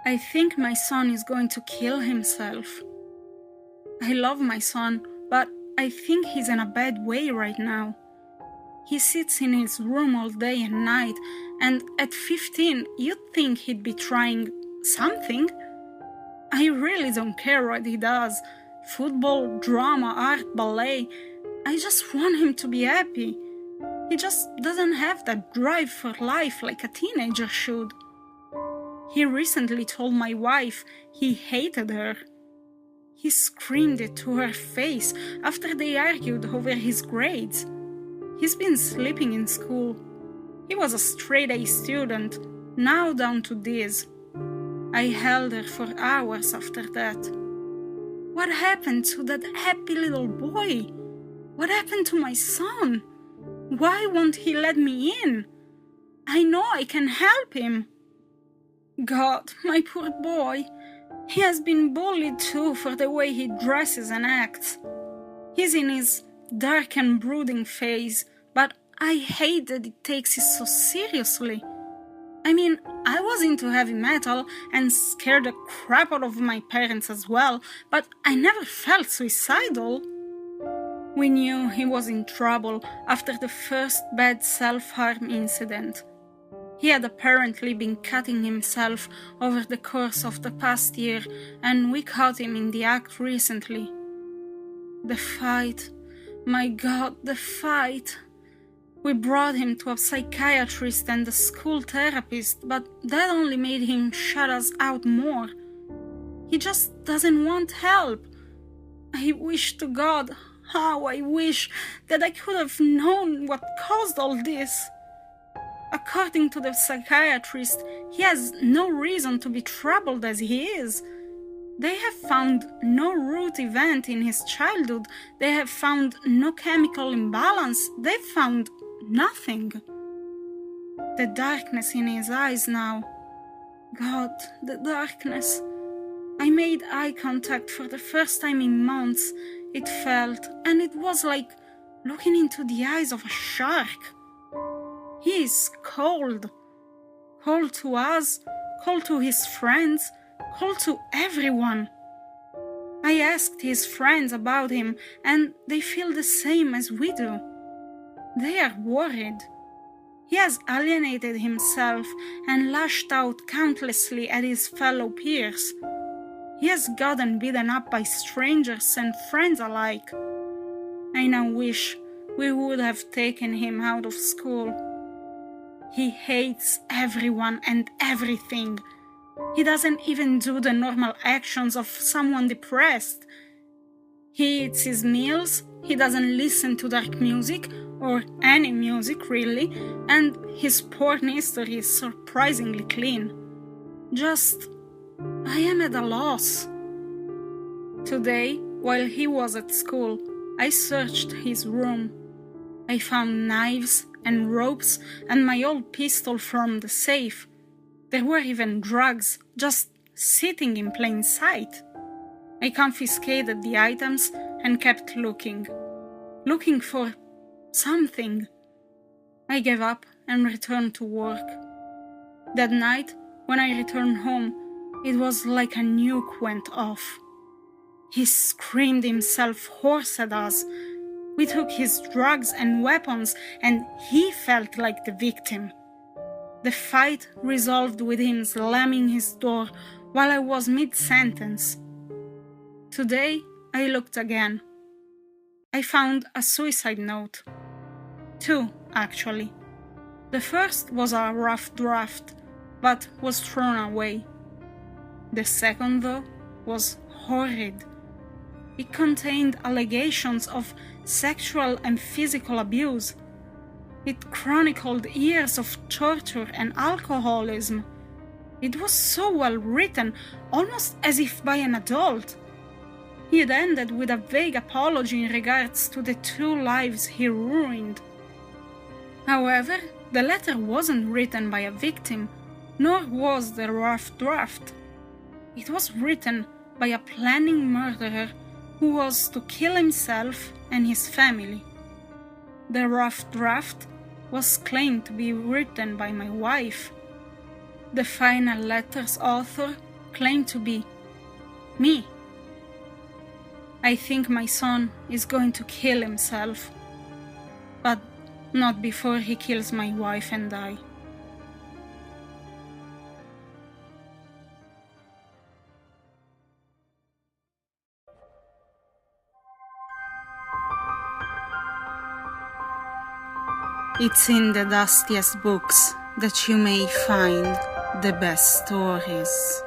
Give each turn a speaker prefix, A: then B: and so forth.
A: I think my son is going to kill himself. I love my son, but I think he's in a bad way right now. He sits in his room all day and night, and at 15, you'd think he'd be trying something. I really don't care what he does. Football, drama, art, ballet. I just want him to be happy. He just doesn't have that drive for life like a teenager should. He recently told my wife he hated her. He screamed it to her face after they argued over his grades. He's been sleeping in school. He was a straight-A student, now down to D's. I held her for hours after that. What happened to that happy little boy? What happened to my son? Why won't he let me in? I know I can help him. God, my poor boy. He has been bullied too for the way he dresses and acts. He's in his dark and brooding phase, but I hate that he takes it so seriously. I mean, I was into heavy metal and scared the crap out of my parents as well, but I never felt suicidal. We knew he was in trouble after the first bad self-harm incident. He had apparently been cutting himself over the course of the past year, and we caught him in the act recently. The fight. My God, the fight. We brought him to a psychiatrist and a school therapist, but that only made him shut us out more. He just doesn't want help. I wish to God, how I wish that I could have known what caused all this. According to the psychiatrist, he has no reason to be troubled as he is. They have found no root event in his childhood. They have found no chemical imbalance. They've found nothing. The darkness in his eyes now. God, the darkness. I made eye contact for the first time in months, it felt, and it was like looking into the eyes of a shark. He is cold. Cold to us, cold to his friends, cold to everyone. I asked his friends about him, and they feel the same as we do. They are worried. He has alienated himself and lashed out countlessly at his fellow peers. He has gotten beaten up by strangers and friends alike. I now wish we would have taken him out of school. He hates everyone and everything. He doesn't even do the normal actions of someone depressed. He eats his meals, he doesn't listen to dark music, or any music really, and his porn history is surprisingly clean. I am at a loss. Today, while he was at school, I searched his room. I found knives and ropes and my old pistol from the safe. There were even drugs, just sitting in plain sight. I confiscated the items and kept looking for something. I gave up and returned to work. That night, when I returned home, it was like a nuke went off. He screamed himself hoarse at us. We took his drugs and weapons, and he felt like the victim. The fight resolved with him slamming his door while I was mid-sentence. Today, I looked again. I found a suicide note. 2, actually. The first was a rough draft, but was thrown away. The second, though, was horrid. It contained allegations of sexual and physical abuse. It chronicled years of torture and alcoholism. It was so well written, almost as if by an adult. It ended with a vague apology in regards to the 2 lives he ruined. However, the letter wasn't written by a victim, nor was the rough draft. It was written by a planning murderer who was to kill himself and his family. The rough draft was claimed to be written by my wife. The final letter's author claim to be me. I think my son is going to kill himself, but not before he kills my wife and I. It's in the dustiest books that you may find the best stories.